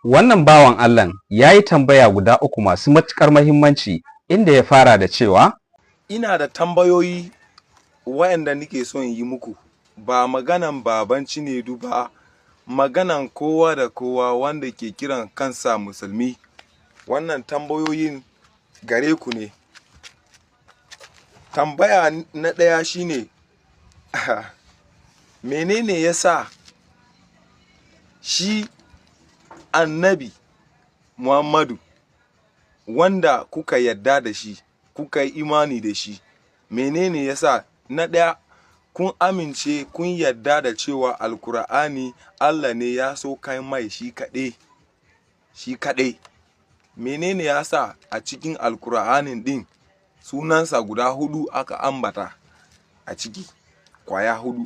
Wannan bawan Allah ya yi tambaya guda uku masu matuƙar muhimmanci, inda ya fara da cewa, ina da tambayoyi waɗanda nake son yi muku, ba maganan babanci ne ba, maganan kowa da kowa wanda ke kiran kansa musulmi. Wannan tambayoyin gare ku ne. Tambaya na ɗaya shine menene yasa shi annabi Muhammadu wanda kuka yadda da shi, kuka yi imani da shi, menene yasa na ɗaya kun amince kun yadda da cewa alkur'ani Allah ne ya so kai mai shi kaɗai. Menene yasa a cikin alkur'anin ɗin sunansa guda 4 aka ambata a ciki, kwaya 4?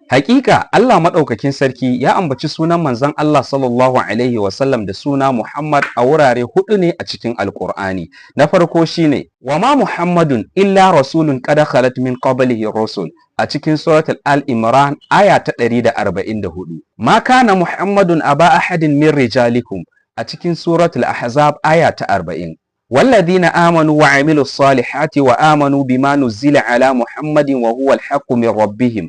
Hakika Allah maɗaukakin sarki ya ambaci sunan manzon Allah sallallahu alaihi wasallam da suna Muhammad a wurare 4 ne a cikin Alƙur'ani. Na farko shine wa ma Muhammadun illa rasulun qad khalat min qablihi rusul a cikin suratul Al-Imran aya ta 144. Ma kana Muhammadun aba ahadin min rijalikum a cikin suratul Ahzab aya ta 40. والذين آمنوا وعملوا الصالحات وآمنوا بما نزل على محمد وهو الحق من ربهم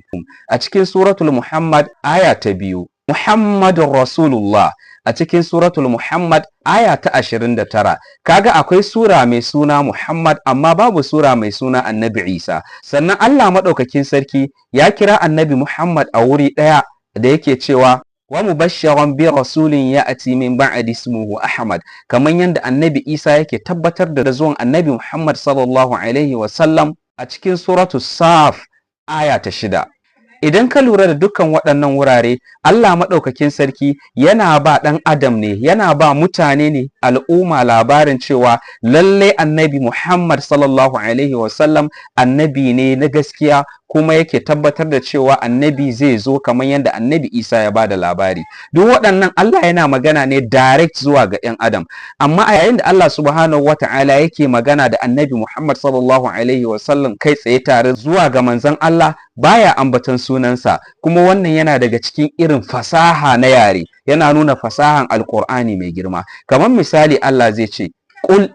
أتكين سورة المحمد آية 2. محمد رسول الله أتكين سورة المحمد آية 29. كاغا أكوي سورة ميسونا محمد أما باب سورة ميسونا النبي عيسى. سنة الله مدوكاكين سركي يا كرا النبي محمد أوري دا yake cewa wa mubashshiran bi rasulin ya'ti min ba'di ismuhu Ahmad, kaman yanda annabi Isa yake tabbatar da zuwan annabi Muhammad sallallahu alaihi wa sallam a cikin suratu Saf aya ta 6. Idan ka lura da dukkan waɗannan wurare, Allah maɗaukakin sarki yana ba ɗan adam ne, yana ba mutane ne, al'umma labarin cewa lalle annabi Muhammad sallallahu alaihi wa sallam annabi ne na gaskiya, kuma yake tabbatar da cewa annabi zai zo kamar yadda annabi Isa ya bada labari. Duk waɗannan Allah yana magana ne direct zuwa ga 'yan adam, amma a yayin da Allah subhanahu wata'ala yake magana da annabi Muhammad sallallahu alaihi wasallam kai tsaye tare zuwa ga manzon Allah, baya ambaton sunansa, kuma wannan yana daga cikin irin fasaha na yare, yana nuna fasahan alqur'ani mai girma. Kamar misali Allah zai ce qul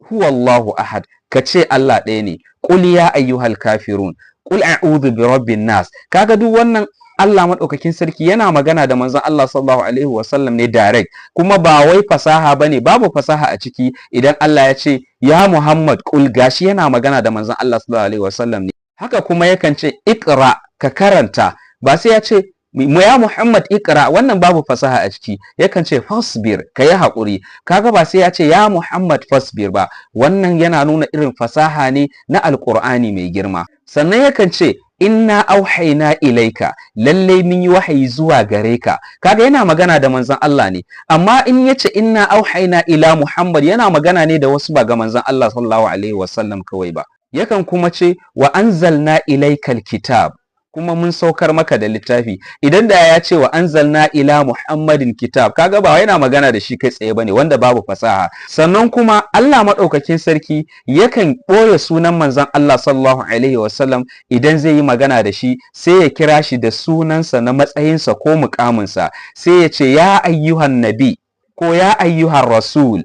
huwallahu ahad, kace Allah ɗaya ne. Qul ya ayyuhal kafirun, qul a'udhu bi rabbin nas. Kaga duk wannan Allah madaukakin sarki yana magana da manzon Allah sallallahu alaihi wasallam ne direct, kuma ba wai fasaha bane, babu fasaha a ciki. Idan Allah ya ce ya Muhammad qul, gashi yana magana da manzon Allah sallallahu alaihi wasallam ne. Haka kuma yakan ce iqra, ka karanta, ba sai ya ce ya Muhammad iqra, wannan babu fasaha a ciki. Yakan ce fasbir, ka yi haƙuri. Kaga ba sai ya ce ya Muhammad fasbir ba, wannan yana nuna irin fasaha ne na alƙur'ani mai girma. Sannan yakan ce inna auhaina ilaika, lalle mun yi wahayi zuwa gare ka. Kaga yana magana da manzon Allah ne, amma in yace inna auhaina ila Muhammad, yana magana ne da wasu, ba ga manzon Allah sallallahu alaihi wasallam kawai ba. Yakan kuma ce wa anzalna ilaikal kitab, kuma mun saukar maka da littafi. Idan da ya ce wa anzalna ila Muhammadin kitab, kaga ba yana magana da shi kai tsaye bane, wanda babu fasaha. Sannan kuma Allah madaukakin sarki yakan ɓoye sunan manzon Allah sallallahu alaihi wasallam idan zai yi magana da shi, sai ya kira shi da sunansa na matsayinsa ko muƙaminsa, sai ya ce ya ayyuhan nabi ko ya ayyuhan rasul,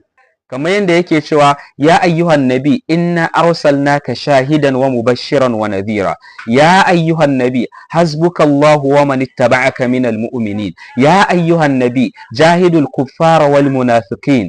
kamar yadda yake cewa ya ayyuhan nabi inna arsalnaka shahidan wa mubashiran wa nadhira, ya ayyuhan nabi hasbukallahu wa man ittaba'aka minal mu'minin, ya ayyuhan nabi jahidul kuffara wal munafiqin.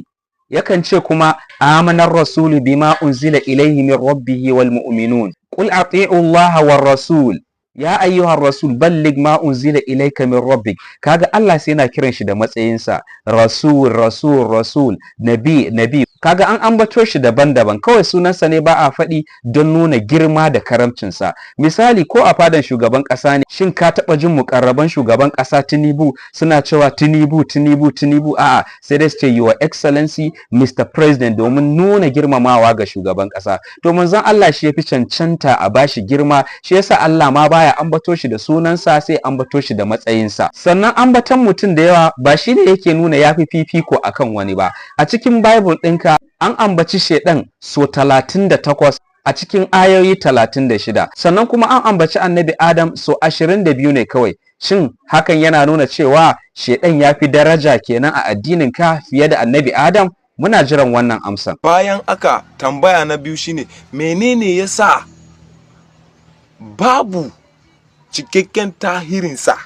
Yakan ce kuma amanar rasulu bima unzila ilayhi min rabbihi wal mu'minun, qul ati'u allaha war rasul, ya ayyuhar rasul balligh ma unzila ilayka min rabbik. Kaga Allah sai yana kiran shi da matsayinsa, rasul, nabi. Kaga an ambato shi daban-daban, kawai sunansa ne ba a faɗi don nuna girma da karamcinsa. Misali, ko a fadan shugaban ƙasa ne, shin ka taɓa jin muƙarraban shugaban ƙasa Tinubu suna cewa Tinubu? A'a, sai dai su ce your excellency Mr. President, domin nuna girmamawa ga shugaban ƙasa. To manzon Allah shi yafi cancanta a bashi girma, shi yasa Allah ma baya ambato shi da sunansa, sai ambato shi da matsayinsa. Sannan ambaton mutum da yawa ba shi ne yake nuna yafi fifiko akan wani ba. A cikin Bible ɗinka an ambaci shedan so 38 a cikin ayoyi 36, sannan kuma an ambaci annabi Adam so 22 ne kawai. Shin hakan yana nuna cewa shedan ya fi daraja kenan a addinin ka fiye da annabi Adam? Muna jiran wannan amsan. Bayan aka tambaya na biyu shine menene yasa babu cikakken tahirinsa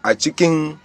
a cikin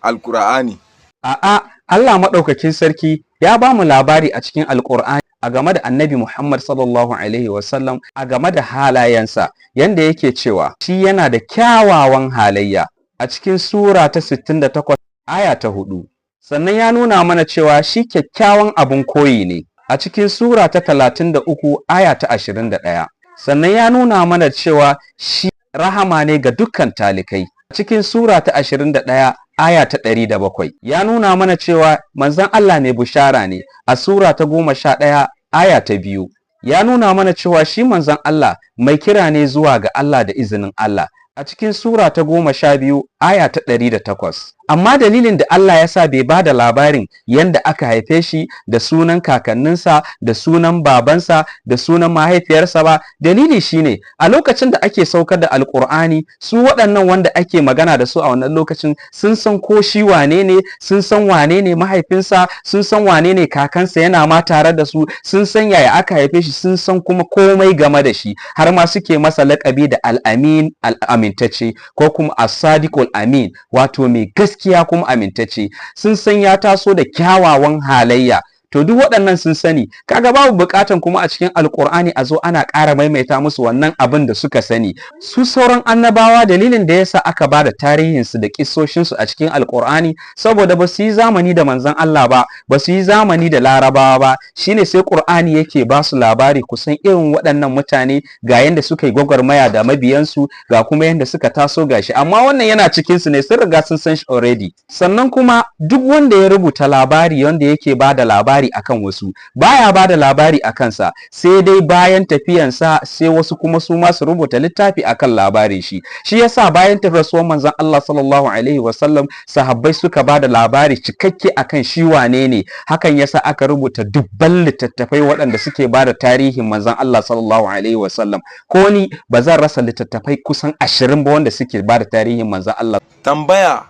Alkur'ani? A'a, Allah maɗaukakin sarki ya ba mu labari a cikin Alkur'ani a game da annabi Muhammad sallallahu alaihi wasallam, a game da halayensa, yanda yake cewa shi yana da kyawawan halayya a cikin sura ta 68 aya ta 4. Sannan ya nuna mana cewa shi kyakkyawan abun koyi ne a cikin sura ta 33 aya ta 21. Sannan ya nuna mana cewa shi rahama ne ga dukkan talikai a cikin sura ta 21 aya ta 107. Ya nuna mana cewa manzon Allah mai bushara ne a sura ta 11 aya ta 2. Ya nuna mana cewa shi manzon Allah mai kira ne zuwa ga Allah da izinin Allah a cikin sura ta 12 aya ta 108. Amma dalilin da Allah ya sa bai ba da labarin yanda aka haife shi da sunan kakanninsa da sunan babansa da sunan mahaifiyarsa ba, dalili shine a lokacin da ake saukar da Alkur'ani, su waɗannan wanda ake magana da su a wannan lokacin sun san ko shi wane ne, sun san wane ne mahaifinsa, sun san wane ne kakansa, yana ma tare da su, sun san yaya aka haife shi, sun san kuma komai game da shi, har ma suke masa laƙabi da al-amin, al-amintacce, ko kuma as-sadiqul amin, wato mai gaskiya kuma amintacce. Sun san ya taso da kyawawan halayya. To duk waɗannan sun sani, kaga babu buƙatan kuma a cikin Alƙur'ani a zo ana ƙara maimaita musu wannan abin da suka sani. Su sauran annabawa dalilin da yasa aka bada tarihinsu da kissoshinsu a cikin Alƙur'ani saboda ba su yi zamani da manzon Allah ba, ba su yi zamani da Larabawa ba, shine sai Ƙur'ani yake ba su labari kusan irin waɗannan mutane ga yanda suka yi gwagwarmaya da mabiyansu, ga kuma yanda suka taso gashi, amma wannan yana cikin su ne, sun riga sun san shi already. Sannan kuma duk wanda ya rubuta labari wanda yake bada labari akan wasu, baya bada labari a kansa, sai dai bayan tafiyansa sai wasu kuma su ma su rubuta littafi akan labarin shi. Shi yasa bayan rasuwar manzon Allah sallallahu alaihi wasallam, sahabbai suka bada labari cikakke akan shi wane ne. Hakan yasa aka rubuta dubban littattafai waɗanda suke bada tarihin manzon Allah sallallahu alaihi wasallam. Ko ni ba zan rasa littattafai kusan 20 ba wanda suke bada tarihin manzon Allah. Tambaya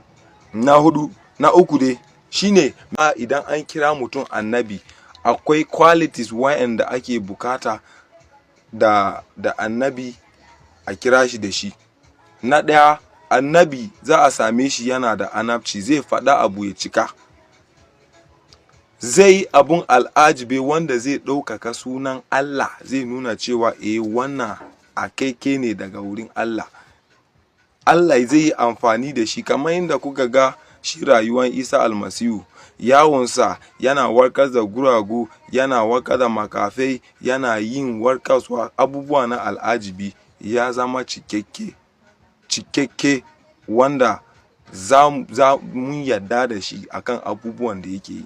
na uku dai shine idan an kira mutum annabi, akwai qualities wa'anda ake bukata da annabi a kira shi da shi. Na ɗaya, annabi za a same shi yana da annabci, zai faɗa abu ya cika, zai yi abun al'ajibi wanda zai ɗaukaka sunan Allah, zai nuna cewa wannan akaike ne daga wurin Allah. Allah zai yi amfani da shi, kamar yadda kuka ga shi rayuwar Isa almasihu, yawonsa yana warkar da guragu, yana warkar da makafai, yana yin warkaswa, abubuwa na al'ajibi. Ya zama cikakke wanda mun yadda da shi akan abubuwan da yake yi.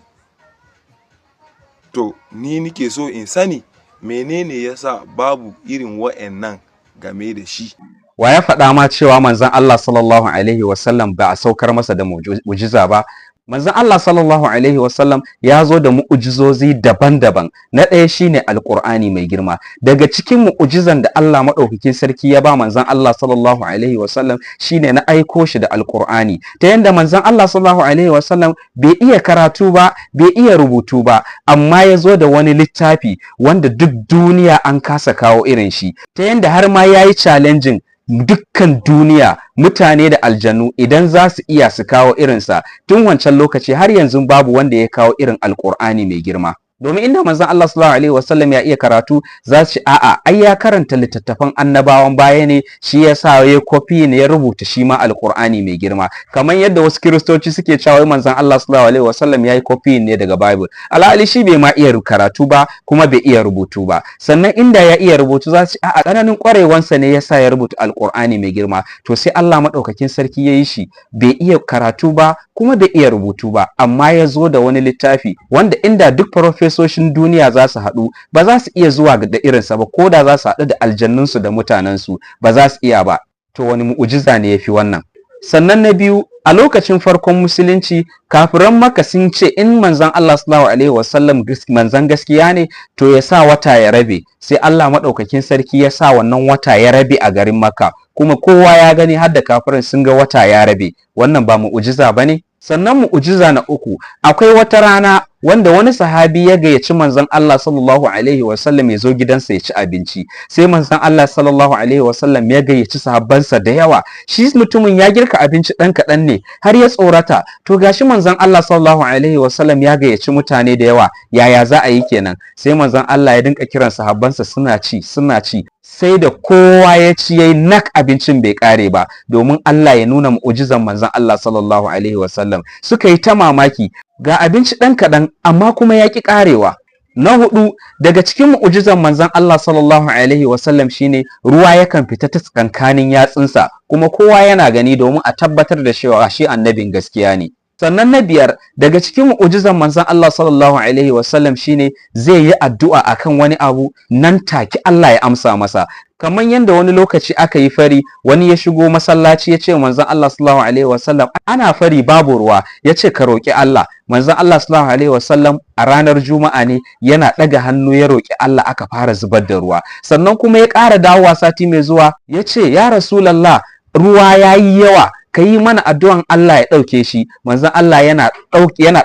To ni nike so in sani menene yasa babu irin wa'annan game da shi. Wa ya faɗa ma cewa manzon Allah sallallahu alaihi wasallam ba a saukar masa da mu'jiza ba? Manzon Allah sallallahu alaihi wasallam ya zo da mu'ujizozi daban-daban. Na ɗaya shine Alƙur'ani mai girma. Daga cikin mu'ujizan da Allah maɗaukakin sarki ya ba manzon Allah sallallahu alaihi wasallam shine na aiko shi da Alƙur'ani. Ta yanda manzon Allah sallallahu alaihi wasallam bai iya karatu ba, bai iya rubutu ba, amma ya zo da wani littafi wanda duk duniya an kasa kawo irin shi. Ta yanda har ma yayi challenging dukkan duniya, mutane da aljanu, idan za su iya su kawo irinsa. Tun wancan lokaci har yanzu babu wanda ya kawo irin Alƙur'ani mai girma. Domin inda manzon Allah sallallahu alaihi wasallam ya iya karatu, za su ce a'a ai ya karanta littattafan annabawan baya ne, shi yasa ya kofi ne ya rubuta shi ma Alƙur'ani mai girma. Kamar yadda wasu kiristoci suke cewa manzon Allah sallallahu alaihi wasallam ya yi kofi ne daga Bible. Alhali shi bai ma iya karatu ba, kuma bai iya rubutu ba. Sannan inda ya iya rubutu, za su ce a'a tsananin ƙwarewansa ne yasa ya rubuta Alƙur'ani mai girma. To sai Allah madaukakin sarki ya yi shi bai iya karatu ba, kuma bai iya rubutu ba, amma ya zo da wani littafi wanda inda duk farfesoshin duniya za su haɗu, ba za su iya zuwa da irinsa ba, ko da za su haɗu da aljannunsu da mutanensu, ba za su iya ba. To wani mu'ujiza ne ya fi wannan? sannan na biyu a lokacin farkon musulunci kafiran Makka sun ce in manzon Allah sallallahu alaihi wasallam manzon gaskiya ne to ya sa wata ya rabe, sai Allah madaukakin sarki ya sa wannan wata ya rabe a garin Makka, kuma kowa ya gani har da kafirin sun ga wata ya rabe. Wannan ba mu'ujiza bane? Sannan mu'ujiza na uku, akwai wata rana wanda wani sahabi ya gayyaci manzon Allah sallallahu alaihi wasallam ya zo gidansa ya ci abinci, sai manzon Allah sallallahu alaihi wasallam ya gayyaci sahabbansa da yawa, shi mutumin ya girka abinci dan kaɗan ne har ya tsorata, to gashi manzon Allah sallallahu alaihi wasallam ya gayyaci mutane da yawa, yaya za a yi kenan? Sai manzon Allah ya dinka kiran sahabbansa suna ci sai da kowa ya ci yayi nak abincin bai kare ba, domin Allah ya nuna mu'ujizan manzon Allah sallallahu alaihi wasallam. Suka yi ta mamaki, ga abinci ɗan kaɗan amma kuma ya ƙi ƙarewa. Na hudu daga cikin mu'ujizan manzon Allah sallallahu alaihi wasallam shine ruwa yakan fita ta tsakankanin yatsunsa, kuma kowa yana gani domin a tabbatar da cewa shi annabin gaskiya ne. Sannan na biyar daga cikin mu'ujizan manzon Allah sallallahu alaihi wasallam shine zai yi addu'a akan wani abu nan take Allah ya amsa masa. Kamar yadda wani lokaci aka yi fari, wani ya shigo masallaci ya ce manzon Allah sallallahu alaihi wasallam ana fari babu ruwa, ya ce ka roƙi Allah. Manzon Allah sallallahu alaihi wasallam a ranar Juma'a ne yana ɗaga hannu ya roƙi Allah aka fara zubar da ruwa. Sannan kuma ya ƙara dawowa sati mai zuwa ya ce ya Rasulallah ruwa ya yi yawa, ka yi mana addu'an Allah ya ɗauke shi. Manzon Allah yana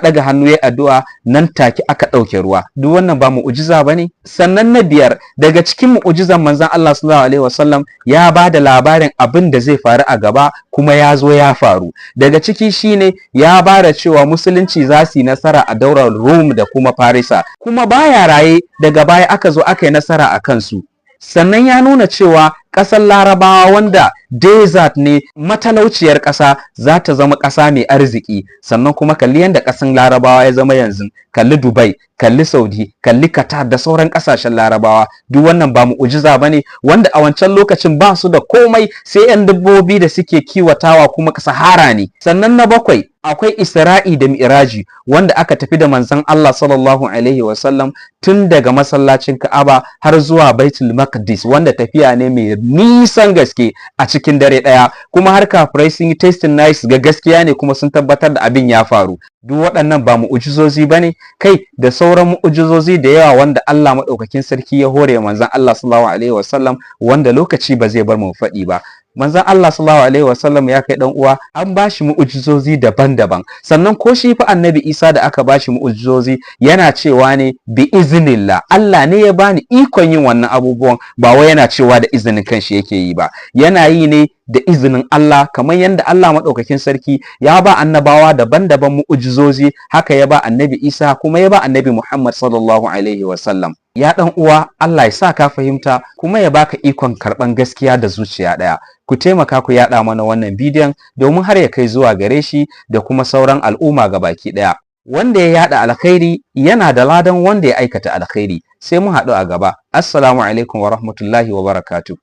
ɗaga hannu ya addu'a, nan take aka ɗauke ruwa. Duk wannan ba mu'ujiza ba ne? Sannan na biyar daga cikin mu'ujizan manzon Allah sallallahu alaihi wasallam ya ba da labarin abin da zai faru a gaba, kuma ya zo ya faru. Daga ciki shine ya ba da cewa musulunci za su yi nasara a daular Rum da kuma Farisa, kuma baya raye daga baya aka zo aka yi nasara a kansu. Sannan ya nuna cewa ƙasar Larabawa wanda desert ne, matalauciyar ƙasa, za ta zama ƙasa mai arziki. Sannan kuma kalli yadda ƙasar Larabawa ya zama yanzu, kalli Dubai, kalli Saudi, kalli Qatar da sauran ƙasashen Larabawa. Duk wannan ba mu'ujiza bane, wanda a wancan lokacin ba su da komai sai 'yan dabbobi da suke kiwatawa, kuma Sahara ne. Sannan na bakwai akwai Isra'i da Mi'raji, wanda aka tafi da manzon Allah sallallahu alaihi wasallam tun daga masallacin Ka'aba har zuwa Baitul Maqdis, wanda tafiya ne mai nisan gaske a cikin dare ɗaya, kuma har kafirai sun yi testing nice ga gaskiya ne, kuma sun tabbatar da abin ya faru. Duk waɗannan ba mu'ujizozi bane? Kai da sauran mu'ujizozi da yawa wanda Allah maɗaukakin sarki ya hore manzon Allah sallallahu alaihi wasallam, wanda lokaci ba zai bar mu faɗi ba. Manzon Allah sallallahu alaihi wasallam ya kai dan uwa, an bashi mu'ujizozi daban-daban. Sannan ko shi fa annabi Isa da aka bashi mu'ujizozi yana cewa ne bi iznillah, Allah ne ya bani ikon yin wannan abubuwan, ba wai yana cewa da izinin kanshi yake yi ba, yana yi ne da izinin Allah. Kamar yadda Allah maɗaukakin sarki ya ba annabawa daban-daban mu'ujizozi, haka ya ba annabi Isa, kuma ya ba annabi Muhammad sallallahu alaihi wasallam. Ya ɗan uwa, Allah ya sa ka fahimta, kuma ya baka ikon karɓan gaskiya da zuciya ɗaya. Ku taimaka ku yaɗa mana wannan bidiyon domin har ya kai zuwa gare shi da kuma sauran al'umma gabaki ɗaya. Wanda ya yaɗa alkhairi yana da ladan wanda ya aikata alkhairi. Sai mun haɗu a gaba. Assalamu alaikum wa rahmatullahi wa barakatuh.